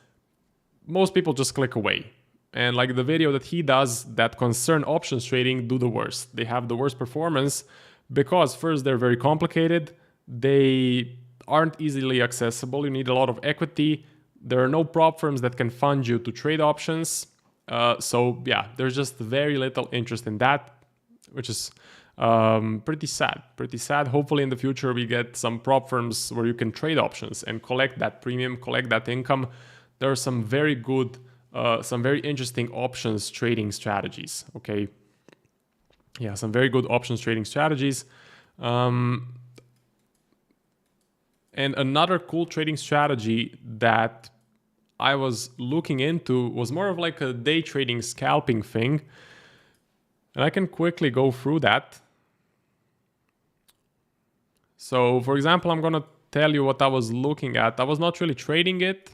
S2: most people just click away. And like the video that he does that concern options trading do the worst. They have the worst performance because first, they're very complicated. They aren't easily accessible. You need a lot of equity. There are no prop firms that can fund you to trade options. So yeah, there's just very little interest in that, which is pretty sad. Hopefully in the future we get some prop firms where you can trade options and collect that premium, collect that income. There are some very good, some very interesting options trading strategies, okay? Yeah, some very good options trading strategies. And another cool trading strategy that I was looking into was more of like a day trading scalping thing. And I can quickly go through that. So for example, I'm going to tell you what I was looking at. I was not really trading it,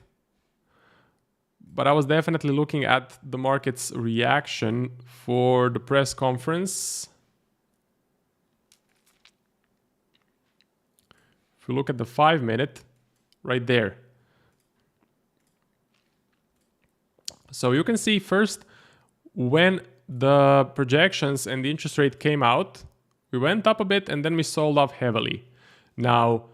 S2: but I was definitely looking at the market's reaction for the press conference. If you look at the 5-minute, right there. So you can see first when the projections and the interest rate came out, we went up a bit and then we sold off heavily. Now,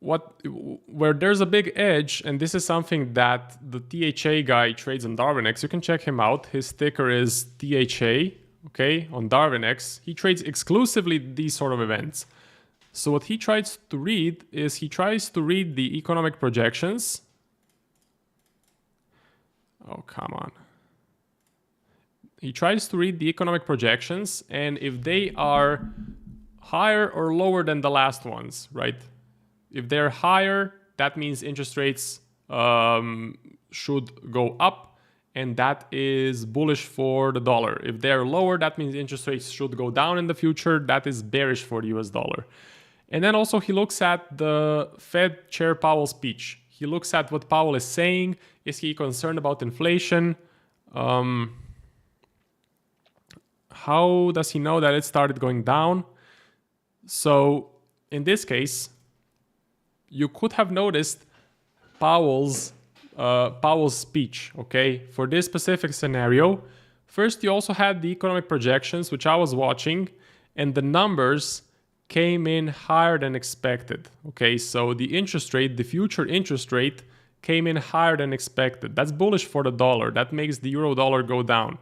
S2: where there's a big edge, and this is something that the THA guy trades on Darwinex, you can check him out. His ticker is THA, okay, on Darwinex. He trades exclusively these sort of events. So what he tries to read is he tries to read the economic projections. Oh, come on. He tries to read the economic projections, and if they are higher or lower than the last ones, right? If they're higher, that means interest rates should go up, and that is bullish for the dollar. If they're lower, that means interest rates should go down in the future. That is bearish for the US dollar. And then also he looks at the Fed Chair Powell speech. He looks at what Powell is saying. Is he concerned about inflation? How does he know that it started going down? So in this case, you could have noticed Powell's speech, okay? For this specific scenario, first you also had the economic projections, which I was watching, and the numbers came in higher than expected, okay? So the interest rate, the future interest rate, came in higher than expected. That's bullish for the dollar. That makes the euro dollar go down.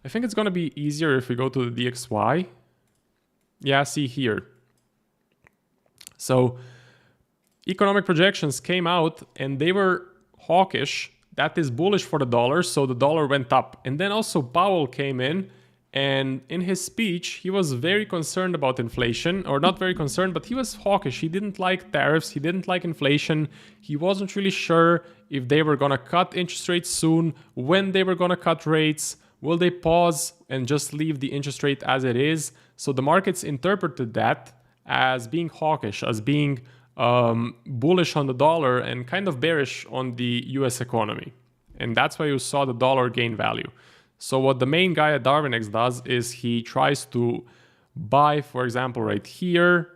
S2: I think it's going to be easier if we go to the DXY. Yeah, see here. So economic projections came out and they were hawkish. That is bullish for the dollar, so the dollar went up. And then also Powell came in, and in his speech, he was very concerned about inflation, or not very concerned, but he was hawkish. He didn't like tariffs. He didn't like inflation. He wasn't really sure if they were going to cut interest rates soon, when they were going to cut rates. Will they pause and just leave the interest rate as it is? So the markets interpreted that as being hawkish, as being bullish on the dollar and kind of bearish on the US economy. And that's why you saw the dollar gain value. So what the main guy at Darwinex does is he tries to buy, for example, right here.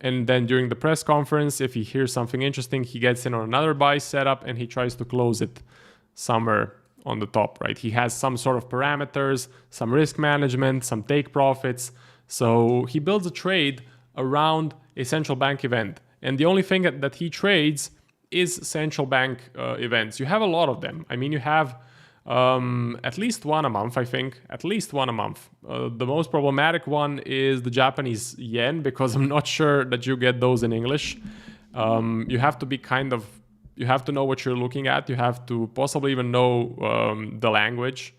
S2: And then during the press conference, if he hears something interesting, he gets in on another buy setup and he tries to close it somewhere on the top, right? He has some sort of parameters, some risk management, some take profits. So he builds a trade around a central bank event. And the only thing that he trades is central bank events. You have a lot of them. I mean, you have at least one a month, I think. At least one a month. The most problematic one is the Japanese yen, because I'm not sure that you get those in English. You have to be you have to know what you're looking at. You have to possibly even know the language.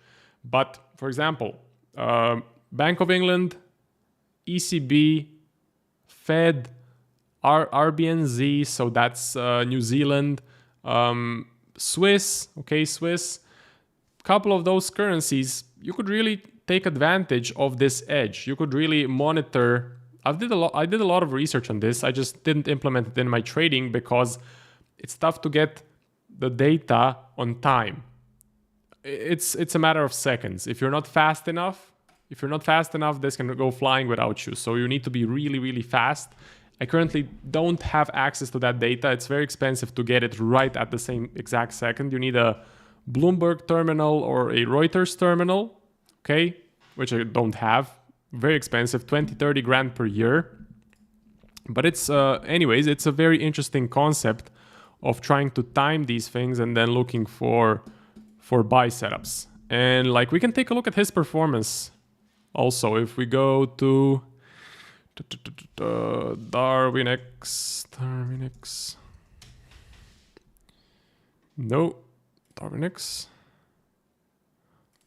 S2: But for example, Bank of England, ECB, Fed, RBNZ, so that's New Zealand, Swiss, okay, Swiss. Couple of those currencies, you could really take advantage of this edge. You could really monitor. I did a lot of research on this. I just didn't implement it in my trading because it's tough to get the data on time. It's a matter of seconds. If you're not fast enough, this can go flying without you. So you need to be really, really fast. I currently don't have access to that data. It's very expensive to get it right at the same exact second. You need a Bloomberg terminal or a Reuters terminal, okay, which I don't have. Very expensive, 20-30 grand per year. But it's anyways, it's a very interesting concept of trying to time these things and then looking for buy setups. And like we can take a look at his performance also. If we go to Darwinx. No, Darwinx.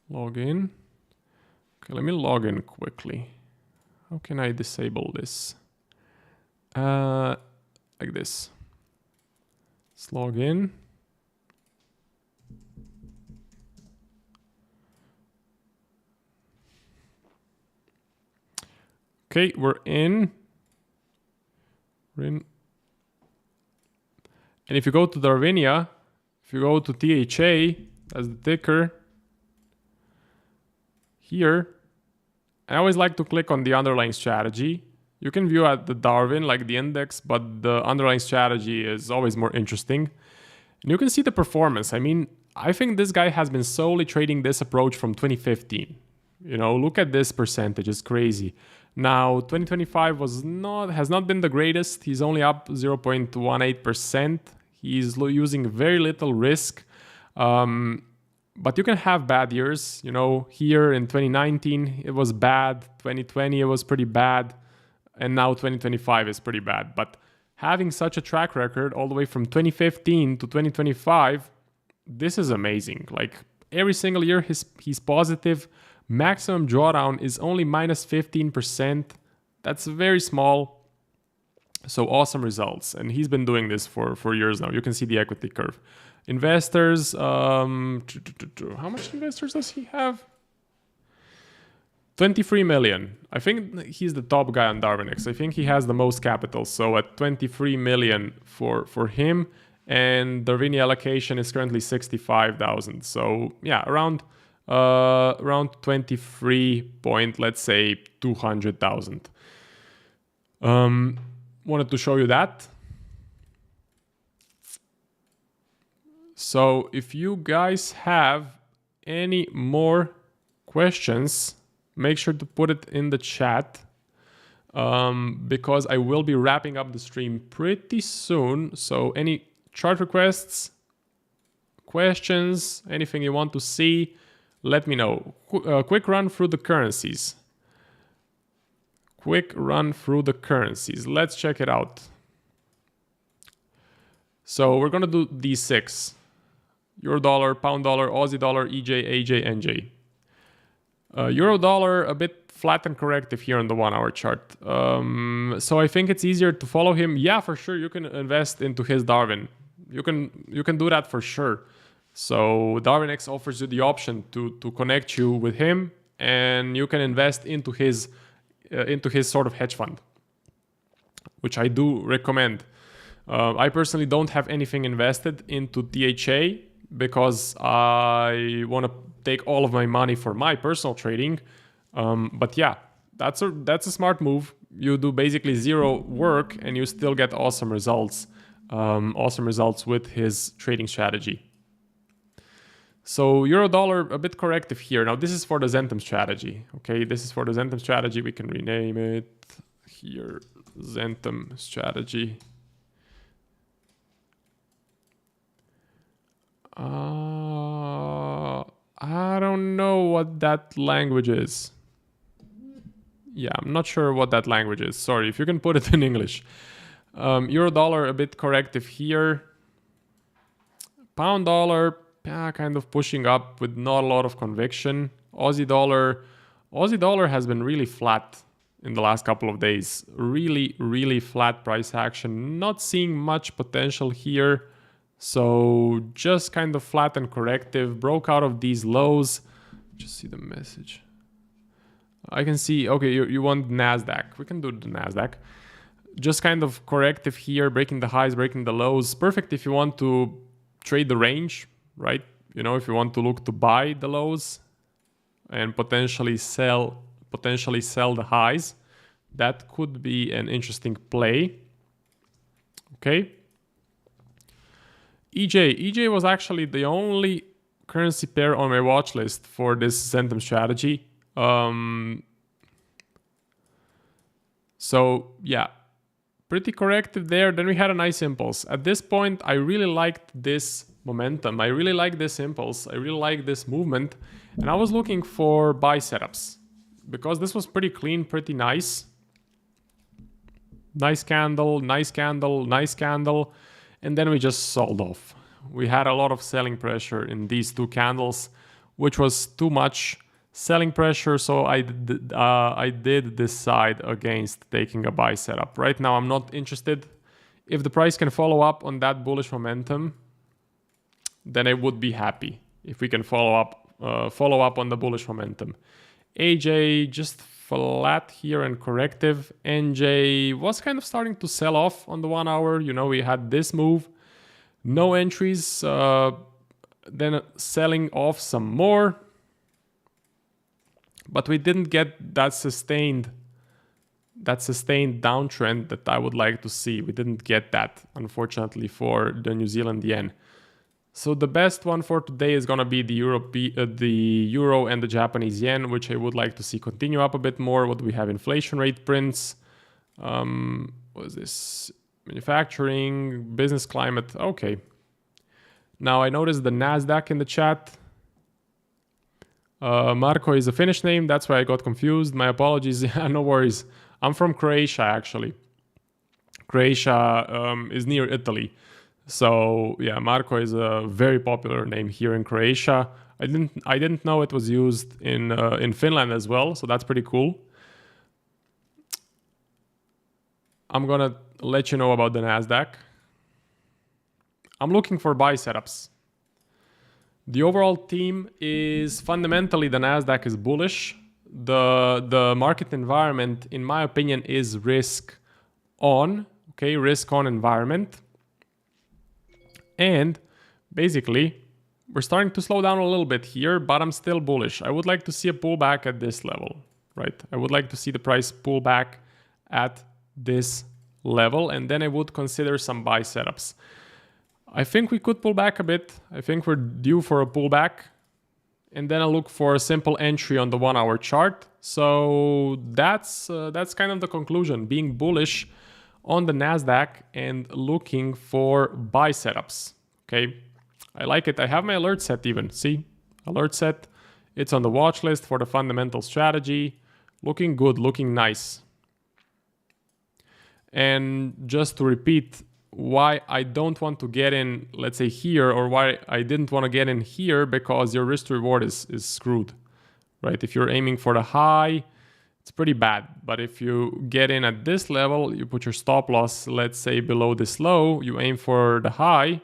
S2: Log in. Okay, let me log in quickly. How can I disable this? Like this. Let's log in. Okay, we're in. And if you go to Darwinia, if you go to THA as the ticker, here, I always like to click on the underlying strategy. You can view at the Darwin, like the index, but the underlying strategy is always more interesting. And you can see the performance. I mean, I think this guy has been solely trading this approach from 2015. You know, look at this percentage, it's crazy. Now, 2025 has not been the greatest. He's only up 0.18%. He's using very little risk. But you can have bad years. You know, here in 2019, it was bad. 2020, it was pretty bad. And now 2025 is pretty bad. But having such a track record all the way from 2015 to 2025, this is amazing. Like every single year, he's positive. Maximum drawdown is only minus 15%. That's very small. So awesome results. And he's been doing this for years now. You can see the equity curve. Investors, how much investors does he have? 23 million. I think he's the top guy on Darwinx. I think he has the most capital. So at 23 million for him. And the Darwinia allocation is currently 65,000. So yeah, around 23 point, let's say 200,000. Wanted to show you that. So if you guys have any more questions, make sure to put it in the chat because I will be wrapping up the stream pretty soon. So any chart requests, questions, anything you want to see, let me know. Quick run through the currencies. Let's check it out. So we're going to do these 6. Euro dollar, pound dollar, Aussie dollar, EJ, AJ, NJ. Euro dollar a bit flat and corrective here on the 1 hour chart. So I think it's easier to follow him. Yeah, for sure. You can invest into his Darwin. You can do that for sure. So Darwinx offers you the option to connect you with him, and you can invest into his sort of hedge fund, which I do recommend. I personally don't have anything invested into THA because I want to take all of my money for my personal trading. But yeah, that's a smart move. You do basically zero work and you still get awesome results. Awesome results with his trading strategy. So euro dollar a bit corrective here. Now this is for the Zentum strategy. Okay, this is for the Zentum strategy. We can rename it here, Zentum strategy. I don't know what that language is. Yeah, I'm not sure what that language is. Sorry, if you can put it in English. Euro dollar a bit corrective here. Pound dollar kind of pushing up with not a lot of conviction. Aussie dollar has been really flat. in the last couple of days. Really, really flat price action. Not seeing much potential here. So just kind of flat and corrective. Broke out of these lows. Just see the message. I can see, okay, you want Nasdaq. We can do the Nasdaq. Just kind of corrective here, breaking the highs, breaking the lows. Perfect if you want to trade the range, right? You know, if you want to look to buy the lows and potentially sell the highs, that could be an interesting play. Okay. EJ was actually the only currency pair on my watch list for this Zentum strategy. So yeah, pretty corrective there. Then we had a nice impulse. At this point, I really liked this momentum. I really like this impulse. I really like this movement. And I was looking for buy setups because this was pretty clean, pretty nice. Nice candle, nice candle, nice candle. And then we just sold off. We had a lot of selling pressure in these two candles, which was too much selling pressure. So I did decide against taking a buy setup. Right now, I'm not interested. If the price can follow up on that bullish momentum, then I would be happy if we can follow up on the bullish momentum. AJ just flat here and corrective. NJ was kind of starting to sell off on the 1 hour. You know, we had this move, no entries, then selling off some more, but we didn't get that sustained downtrend that I would like to see. We didn't get that, unfortunately, for the New Zealand yen. So the best one for today is going to be the euro and the Japanese yen, which I would like to see continue up a bit more. What do we have? Inflation rate prints. What is this? Manufacturing, business climate. Okay. Now I noticed the Nasdaq in the chat. Marko is a Finnish name. That's why I got confused. My apologies. Yeah, no worries. I'm from Croatia, actually. Croatia is near Italy. So yeah, Marko is a very popular name here in Croatia. I didn't know it was used in Finland as well, so that's pretty cool. I'm gonna let you know about the Nasdaq. I'm looking for buy setups. The overall theme is fundamentally the Nasdaq is bullish. The market environment, in my opinion, is risk on. Okay, risk on environment. And basically, we're starting to slow down a little bit here, but I'm still bullish. I would like to see a pullback at this level, right? I would like to see the price pull back at this level, and then I would consider some buy setups. I think we could pull back a bit. I think we're due for a pullback. And then I look for a simple entry on the 1 hour chart. So that's kind of the conclusion, being bullish on the Nasdaq and looking for buy setups. Okay, I like it. I have my alert set even. See, alert set. It's on the watch list for the fundamental strategy. Looking good, looking nice. And just to repeat why I don't want to get in, let's say here, or why I didn't want to get in here, because your risk to reward is screwed, right? If you're aiming for the high, it's pretty bad. But if you get in at this level, you put your stop loss, let's say below this low, you aim for the high,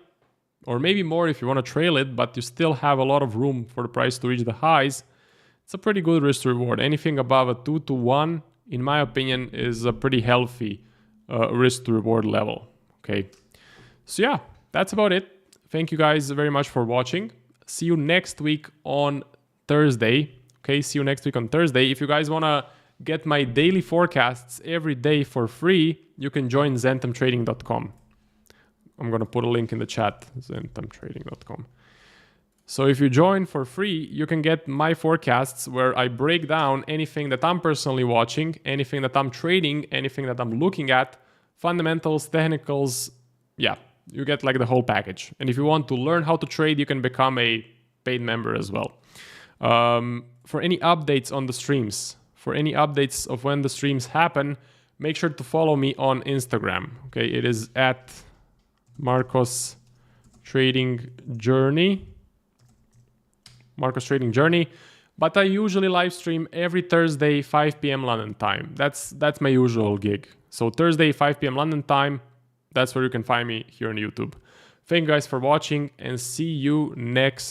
S2: or maybe more if you want to trail it, but you still have a lot of room for the price to reach the highs. It's a pretty good risk to reward. Anything above a 2 to 1, in my opinion, is a pretty healthy risk to reward level. Okay, so yeah, that's about it. Thank you guys very much for watching. See you next week on Thursday. Okay, see you next week on Thursday. If you guys want to get my daily forecasts every day for free, you can join zentumtrading.com. I'm going to put a link in the chat, zentumtrading.com. So if you join for free, you can get my forecasts where I break down anything that I'm personally watching, anything that I'm trading, anything that I'm looking at, fundamentals, technicals. Yeah, you get like the whole package. And if you want to learn how to trade, you can become a paid member as well. For any updates on the streams, for any updates of when the streams happen, make sure to follow me on Instagram. Okay, it is at Marcos Trading Journey. Marcos Trading Journey. But I usually live stream every Thursday, 5 p.m. London time. That's my usual gig. So Thursday, 5 p.m. London time, that's where you can find me here on YouTube. Thank you guys for watching and see you next